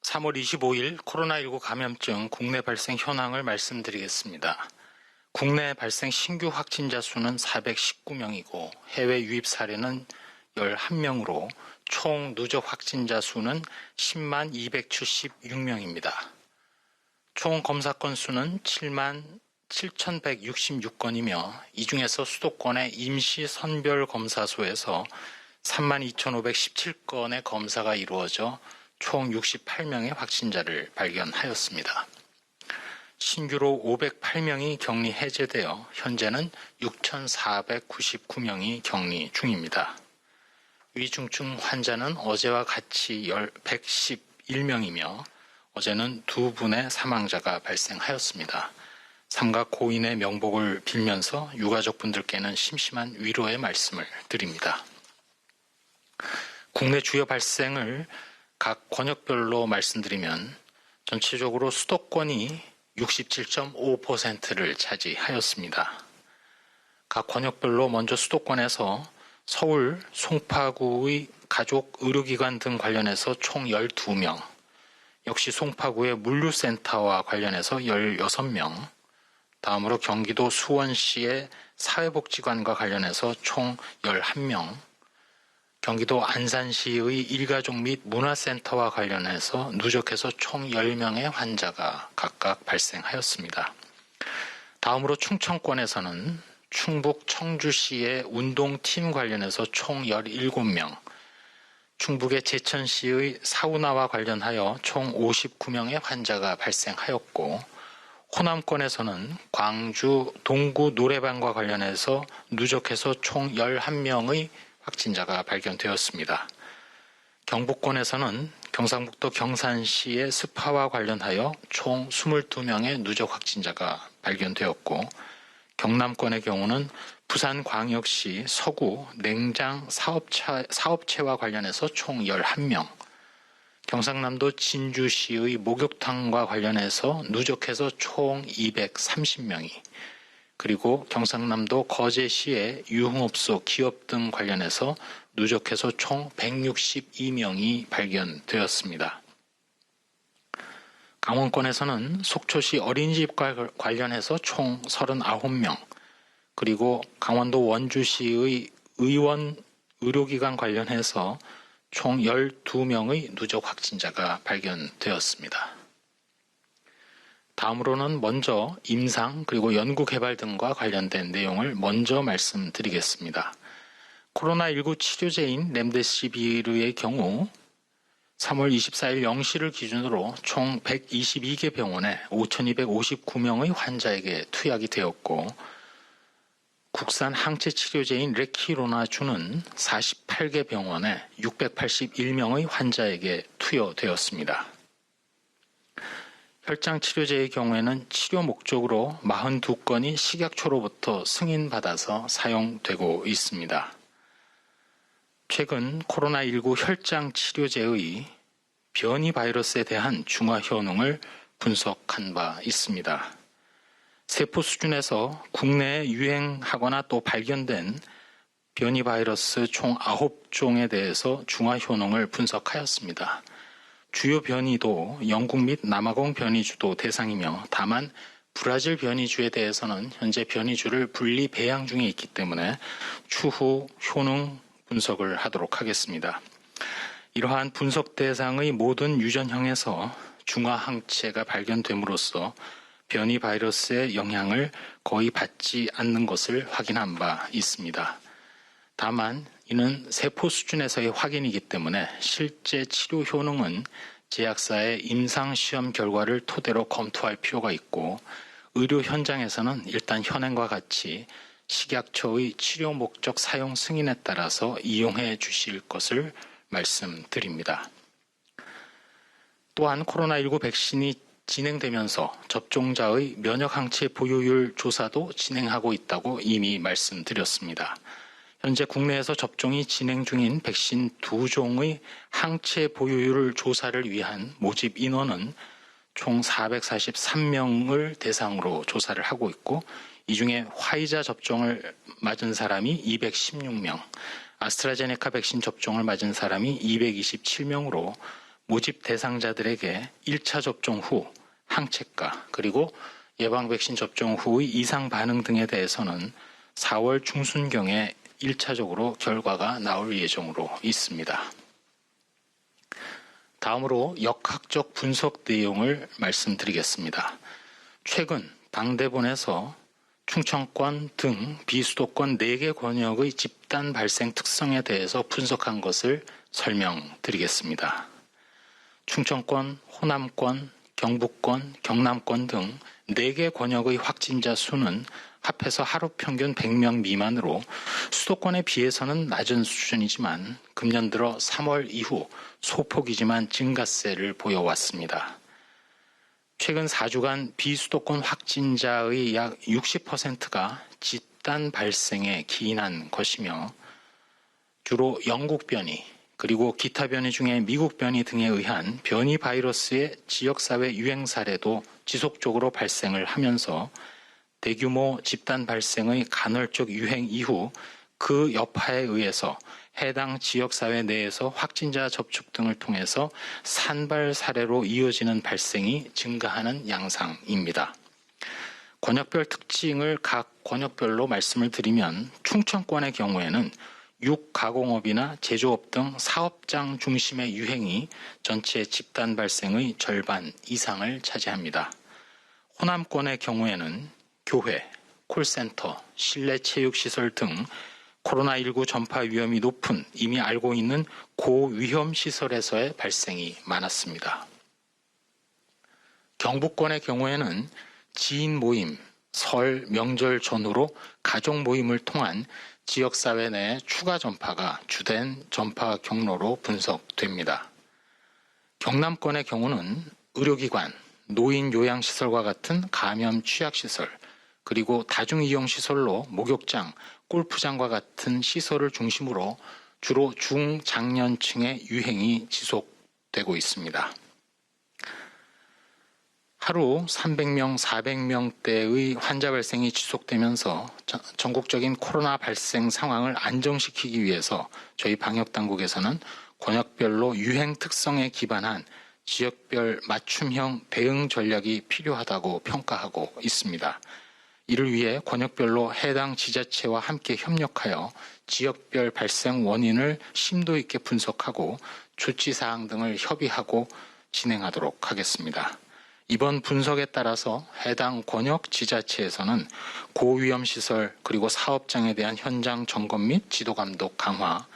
3월 25일 코로나19 감염증 국내 발생 현황을 말씀드리겠습니다. 국내 발생 신규 확진자 수는 419명이고 해외 유입 사례는 11명으로 총 누적 확진자 수는 10만 276명입니다. 총 검사 건수는 7만 7,166건이며 이 중에서 수도권의 임시 선별 검사소에서 3만 2,517건의 검사가 이루어져 총 68명의 확진자를 발견하였습니다. 신규로 508명이 격리 해제되어 현재는 6,499명이 격리 중입니다. 위중증 환자는 어제와 같이 111명이며 어제는 2분의 사망자가 발생하였습니다. 삼가 고인의 명복을 빌면서 유가족분들께는 심심한 위로의 말씀을 드립니다. 국내 주요 발생을 각 권역별로 말씀드리면 전체적으로 수도권이 67.5%를 차지하였습니다. 각 권역별로 먼저 수도권에서 서울 송파구의 가족 의료기관 등 관련해서 총 12명, 역시 송파구의 물류센터와 관련해서 16명, 다음으로 경기도 수원시의 사회복지관과 관련해서 총 11명, 경기도 안산시의 일가족 및 문화센터와 관련해서 누적해서 총 10명의 환자가 각각 발생하였습니다. 다음으로 충청권에서는 충북 청주시의 운동팀 관련해서 총 17명, 충북의 제천시의 사우나와 관련하여 총 59명의 환자가 발생하였고, 호남권에서는 광주 동구 노래방과 관련해서 누적해서 총 11명의 확진자가 발견되었습니다. 경북권에서는 경상북도 경산시의 스파와 관련하여 총 22명의 누적 확진자가 발견되었고, 경남권의 경우는 부산광역시 서구 냉장 사업체와 관련해서 총 11명, 경상남도 진주시의 목욕탕과 관련해서 누적해서 총 230명이, 그리고 경상남도 거제시의 유흥업소 기업 등 관련해서 누적해서 총 162명이 발견되었습니다. 강원권에서는 속초시 어린이집과 관련해서 총 39명, 그리고 강원도 원주시의 의원 의료기관 관련해서 총 12명의 누적 확진자가 발견되었습니다. 다음으로는 먼저 임상 그리고 연구개발 등과 관련된 내용을 먼저 말씀드리겠습니다. 코로나19 치료제인 렘데시비르의 경우 3월 24일 0시를 기준으로 총 122개 병원에 5,259명의 환자에게 투약이 되었고, 국산 항체 치료제인 레키로나주는 48개 병원에 681명의 환자에게 투여되었습니다. 혈장 치료제의 경우에는 치료 목적으로 42건이 식약처로부터 승인받아서 사용되고 있습니다. 최근 코로나19 혈장 치료제의 변이 바이러스에 대한 중화 효능을 분석한 바 있습니다. 세포 수준에서 국내에 유행하거나 또 발견된 변이 바이러스 총 9종에 대해서 중화 효능을 분석하였습니다. 주요 변이도 영국 및 남아공 변이주도 대상이며, 다만 브라질 변이주에 대해서는 현재 변이주를 분리 배양 중에 있기 때문에 추후 효능 분석을 하도록 하겠습니다. 이러한 분석 대상의 모든 유전형에서 중화 항체가 발견됨으로써 변이 바이러스의 영향을 거의 받지 않는 것을 확인한 바 있습니다. 다만 이는 세포 수준에서의 확인이기 때문에 실제 치료 효능은 제약사의 임상시험 결과를 토대로 검토할 필요가 있고, 의료 현장에서는 일단 현행과 같이 식약처의 치료 목적 사용 승인에 따라서 이용해 주실 것을 말씀드립니다. 또한 코로나19 백신이 진행되면서 접종자의 면역항체 보유율 조사도 진행하고 있다고 이미 말씀드렸습니다. 현재 국내에서 접종이 진행 중인 백신 2종의 항체 보유율 조사를 위한 모집 인원은 총 443명을 대상으로 조사를 하고 있고, 이 중에 화이자 접종을 맞은 사람이 216명, 아스트라제네카 백신 접종을 맞은 사람이 227명으로 모집 대상자들에게 1차 접종 후 항체가 그리고 예방 백신 접종 후의 이상 반응 등에 대해서는 4월 중순경에 1차적으로 결과가 나올 예정으로 있습니다. 다음으로 역학적 분석 내용을 말씀드리겠습니다. 최근 당대본에서 충청권 등 비수도권 4개 권역의 집단 발생 특성에 대해서 분석한 것을 설명드리겠습니다. 충청권, 호남권, 경북권, 경남권 등 4개 권역의 확진자 수는 합해서 하루 평균 100명 미만으로 수도권에 비해서는 낮은 수준이지만 금년 들어 3월 이후 소폭이지만 증가세를 보여왔습니다. 최근 4주간 비수도권 확진자의 약 60%가 집단 발생에 기인한 것이며 주로 영국 변이 그리고 기타 변이 중에 미국 변이 등에 의한 변이 바이러스의 지역사회 유행 사례도 지속적으로 발생을 하면서 대규모 집단 발생의 간헐적 유행 이후 그 여파에 의해서 해당 지역사회 내에서 확진자 접촉 등을 통해서 산발 사례로 이어지는 발생이 증가하는 양상입니다. 권역별 특징을 각 권역별로 말씀을 드리면 충청권의 경우에는 육가공업이나 제조업 등 사업장 중심의 유행이 전체 집단 발생의 절반 이상을 차지합니다. 호남권의 경우에는 교회, 콜센터, 실내 체육시설 등 코로나19 전파 위험이 높은 이미 알고 있는 고위험 시설에서의 발생이 많았습니다. 경북권의 경우에는 지인 모임, 설, 명절 전후로 가족 모임을 통한 지역사회 내 추가 전파가 주된 전파 경로로 분석됩니다. 경남권의 경우는 의료기관, 노인 요양시설과 같은 감염 취약시설, 그리고 다중이용시설로 목욕장, 골프장과 같은 시설을 중심으로 주로 중장년층의 유행이 지속되고 있습니다. 하루 300명, 400명대의 환자 발생이 지속되면서 전국적인 코로나 발생 상황을 안정시키기 위해서 저희 방역당국에서는 권역별로 유행 특성에 기반한 지역별 맞춤형 대응 전략이 필요하다고 평가하고 있습니다. 이를 위해 권역별로 해당 지자체와 함께 협력하여 지역별 발생 원인을 심도 있게 분석하고 조치사항 등을 협의하고 진행하도록 하겠습니다. 이번 분석에 따라서 해당 권역 지자체에서는 고위험시설 그리고 사업장에 대한 현장 점검 및 지도감독 강화,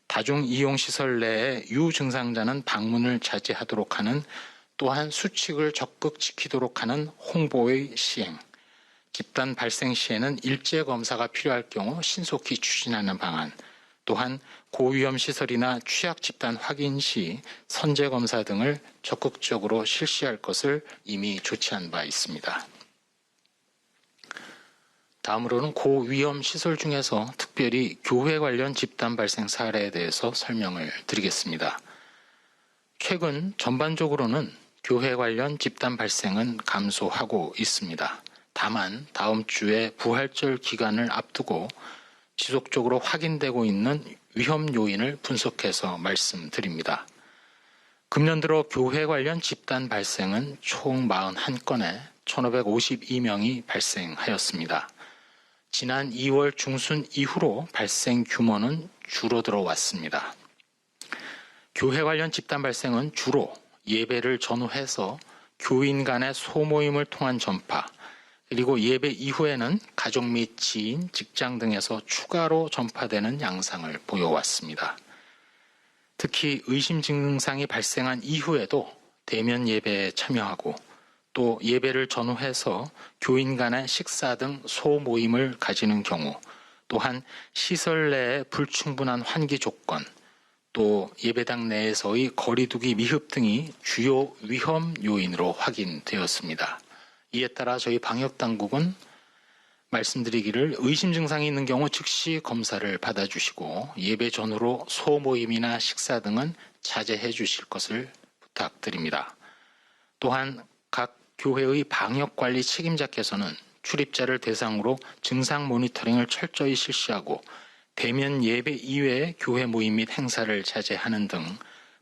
다중이용시설 내에 유증상자는 방문을 자제하도록 하는 또한 수칙을 적극 지키도록 하는 홍보의 시행, 집단 발생 시에는 일제 검사가 필요할 경우 신속히 추진하는 방안, 또한 고위험 시설이나 취약 집단 확인 시 선제 검사 등을 적극적으로 실시할 것을 이미 조치한 바 있습니다. 다음으로는 고위험 시설 중에서 특별히 교회 관련 집단 발생 사례에 대해서 설명을 드리겠습니다. 최근 전반적으로는 교회 관련 집단 발생은 감소하고 있습니다. 다만 다음 주에 부활절 기간을 앞두고 지속적으로 확인되고 있는 위험 요인을 분석해서 말씀드립니다. 금년 들어 교회 관련 집단 발생은 총 41건에 1,552명이 발생하였습니다. 지난 2월 중순 이후로 발생 규모는 줄어들어 왔습니다. 교회 관련 집단 발생은 주로 예배를 전후해서 교인 간의 소모임을 통한 전파, 그리고 예배 이후에는 가족 및 지인, 직장 등에서 추가로 전파되는 양상을 보여왔습니다. 특히 의심 증상이 발생한 이후에도 대면 예배에 참여하고 또 예배를 전후해서 교인 간의 식사 등 소모임을 가지는 경우, 또한 시설 내의 불충분한 환기 조건, 또 예배당 내에서의 거리두기 미흡 등이 주요 위험 요인으로 확인되었습니다. 이에 따라 저희 방역당국은 말씀드리기를 의심 증상이 있는 경우 즉시 검사를 받아주시고 예배 전후로 소모임이나 식사 등은 자제해 주실 것을 부탁드립니다. 또한 각 교회의 방역관리 책임자께서는 출입자를 대상으로 증상 모니터링을 철저히 실시하고 대면 예배 이외의 교회 모임 및 행사를 자제하는 등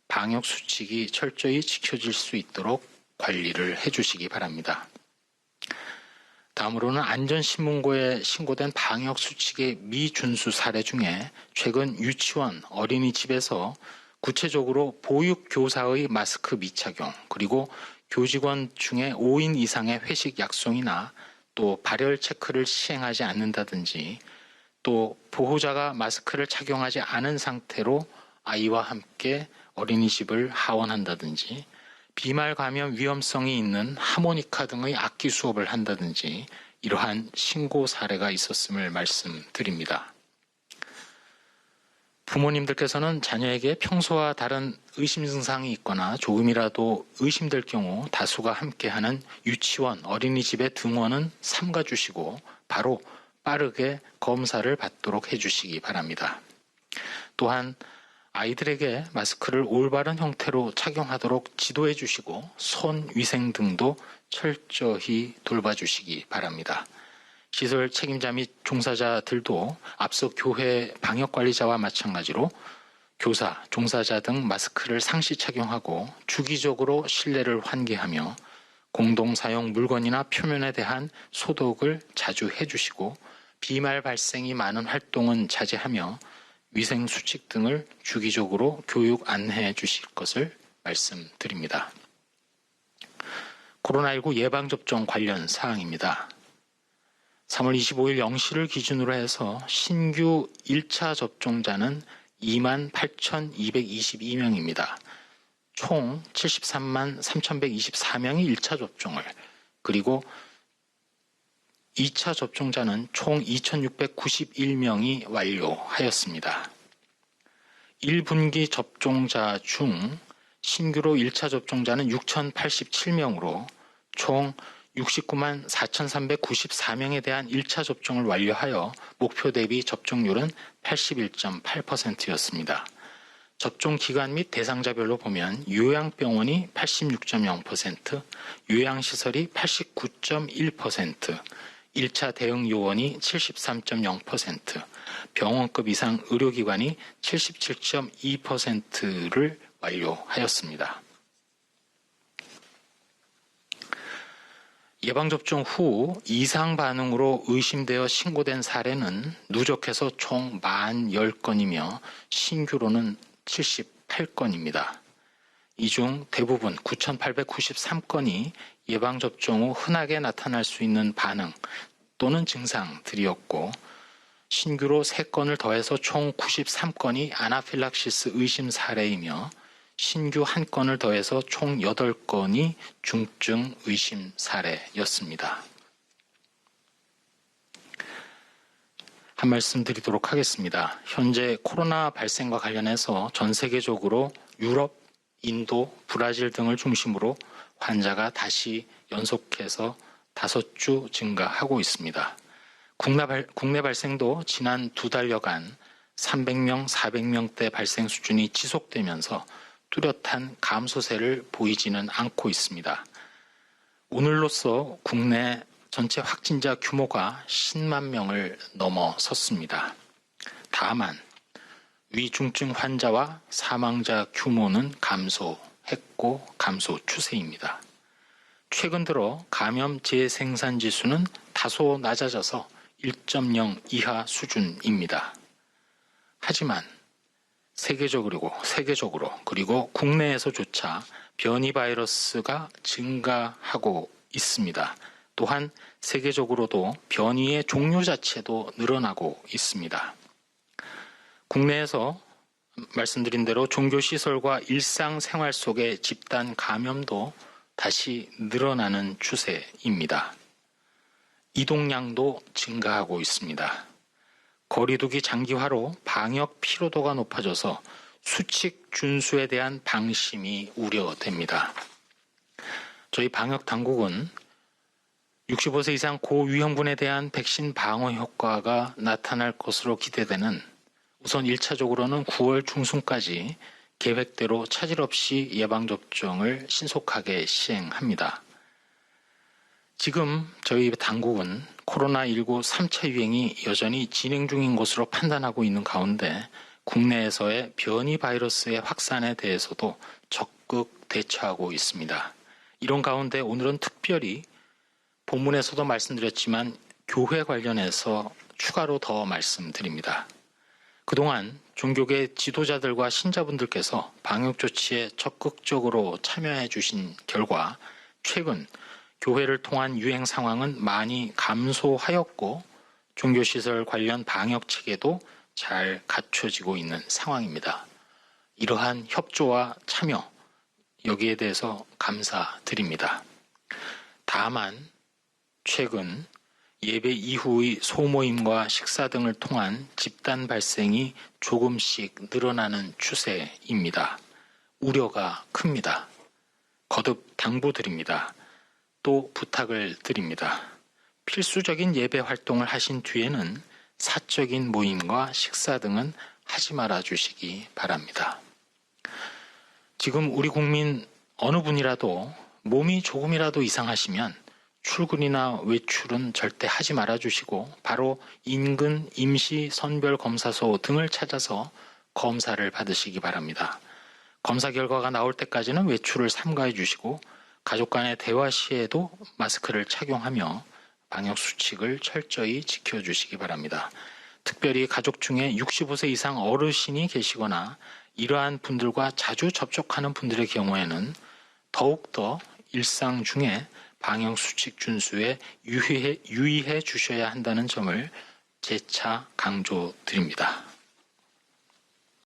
방역 수칙이 철저히 지켜질 수 있도록 관리를 해주시기 바랍니다. 다음으로는 안전신문고에 신고된 방역 수칙의 미준수 사례 중에 최근 유치원, 어린이집에서 구체적으로 보육교사의 마스크 미착용, 그리고 교직원 중에 5인 이상의 회식 약속이나 또 발열 체크를 시행하지 않는다든지, 또 보호자가 마스크를 착용하지 않은 상태로 아이와 함께 어린이집을 하원한다든지, 비말 감염 위험성이 있는 하모니카 등의 악기 수업을 한다든지 이러한 신고 사례가 있었음을 말씀드립니다. 부모님들께서는 자녀에게 평소와 다른 의심 증상이 있거나 조금이라도 의심될 경우 다수가 함께하는 유치원, 어린이집의 등원은 삼가주시고 바로 빠르게 검사를 받도록 해주시기 바랍니다. 또한 아이들에게 마스크를 올바른 형태로 착용하도록 지도해 주시고 손 위생 등도 철저히 돌봐주시기 바랍니다. 시설 책임자 및 종사자들도 앞서 교회 방역관리자와 마찬가지로 교사, 종사자 등 마스크를 상시 착용하고 주기적으로 실내를 환기하며 공동사용 물건이나 표면에 대한 소독을 자주 해주시고 비말 발생이 많은 활동은 자제하며 위생 수칙 등을 주기적으로 교육 안내해 주실 것을 말씀드립니다. 코로나19 예방접종 관련 사항입니다. 3월 25일 0시를 기준으로 해서 신규 1차 접종자는 28,222명입니다. 총 73만 3,124명이 1차 접종을, 그리고 2차 접종자는 총 2,691명이 완료하였습니다. 1분기 접종자 중 신규로 1차 접종자는 6,087명으로 총 69만 4,394명에 대한 1차 접종을 완료하여 목표 대비 접종률은 81.8%였습니다. 접종 기간 및 대상자별로 보면 요양병원이 86.0%, 요양시설이 89.1%, 1차 대응 요원이 73.0%, 병원급 이상 의료기관이 77.2%를 완료하였습니다. 예방접종 후 이상 반응으로 의심되어 신고된 사례는 누적해서 총 10건이며 신규로는 78건입니다. 이 중 대부분 9,893건이 예방접종 후 흔하게 나타날 수 있는 반응 또는 증상들이었고, 신규로 3건을 더해서 총 93건이 아나필락시스 의심 사례이며 신규 1건을 더해서 총 8건이 중증 의심 사례였습니다. 한 말씀 드리도록 하겠습니다. 현재 코로나 발생과 관련해서 전 세계적으로 유럽, 인도, 브라질 등을 중심으로 환자가 다시 연속해서 5주 증가하고 있습니다. 국내 발생도 지난 2달여간 300명, 400명대 발생 수준이 지속되면서 뚜렷한 감소세를 보이지는 않고 있습니다. 오늘로써 국내 전체 확진자 규모가 10만 명을 넘어섰습니다. 다만 위중증 환자와 사망자 규모는 감소했고 감소 추세입니다. 최근 들어 감염 재생산 지수는 다소 낮아져서 1.0 이하 수준입니다. 하지만 세계적으로 그리고 국내에서조차 변이 바이러스가 증가하고 있습니다. 또한 세계적으로도 변이의 종류 자체도 늘어나고 있습니다. 국내에서 말씀드린 대로 종교시설과 일상생활 속의 집단 감염도 다시 늘어나는 추세입니다. 이동량도 증가하고 있습니다. 거리두기 장기화로 방역 피로도가 높아져서 수칙 준수에 대한 방심이 우려됩니다. 저희 방역 당국은 65세 이상 고위험군에 대한 백신 방어 효과가 나타날 것으로 기대되는 우선 1차적으로는 9월 중순까지 계획대로 차질 없이 예방접종을 신속하게 시행합니다. 지금 저희 당국은 코로나19 3차 유행이 여전히 진행 중인 것으로 판단하고 있는 가운데 국내에서의 변이 바이러스의 확산에 대해서도 적극 대처하고 있습니다. 이런 가운데 오늘은 특별히 본문에서도 말씀드렸지만 교회 관련해서 추가로 더 말씀드립니다. 그동안 종교계 지도자들과 신자분들께서 방역 조치에 적극적으로 참여해 주신 결과 최근 교회를 통한 유행 상황은 많이 감소하였고 종교시설 관련 방역 체계도 잘 갖춰지고 있는 상황입니다. 이러한 협조와 참여, 여기에 대해서 감사드립니다. 다만 최근 예배 이후의 소모임과 식사 등을 통한 집단 발생이 조금씩 늘어나는 추세입니다. 우려가 큽니다. 거듭 당부드립니다. 또 부탁을 드립니다. 필수적인 예배 활동을 하신 뒤에는 사적인 모임과 식사 등은 하지 말아 주시기 바랍니다. 지금 우리 국민 어느 분이라도 몸이 조금이라도 이상하시면 출근이나 외출은 절대 하지 말아 주시고 바로 인근 임시 선별 검사소 등을 찾아서 검사를 받으시기 바랍니다. 검사 결과가 나올 때까지는 외출을 삼가해 주시고 가족 간의 대화 시에도 마스크를 착용하며 방역 수칙을 철저히 지켜주시기 바랍니다. 특별히 가족 중에 65세 이상 어르신이 계시거나 이러한 분들과 자주 접촉하는 분들의 경우에는 더욱더 일상 중에 방역 수칙 준수에 유의해 주셔야 한다는 점을 재차 강조드립니다.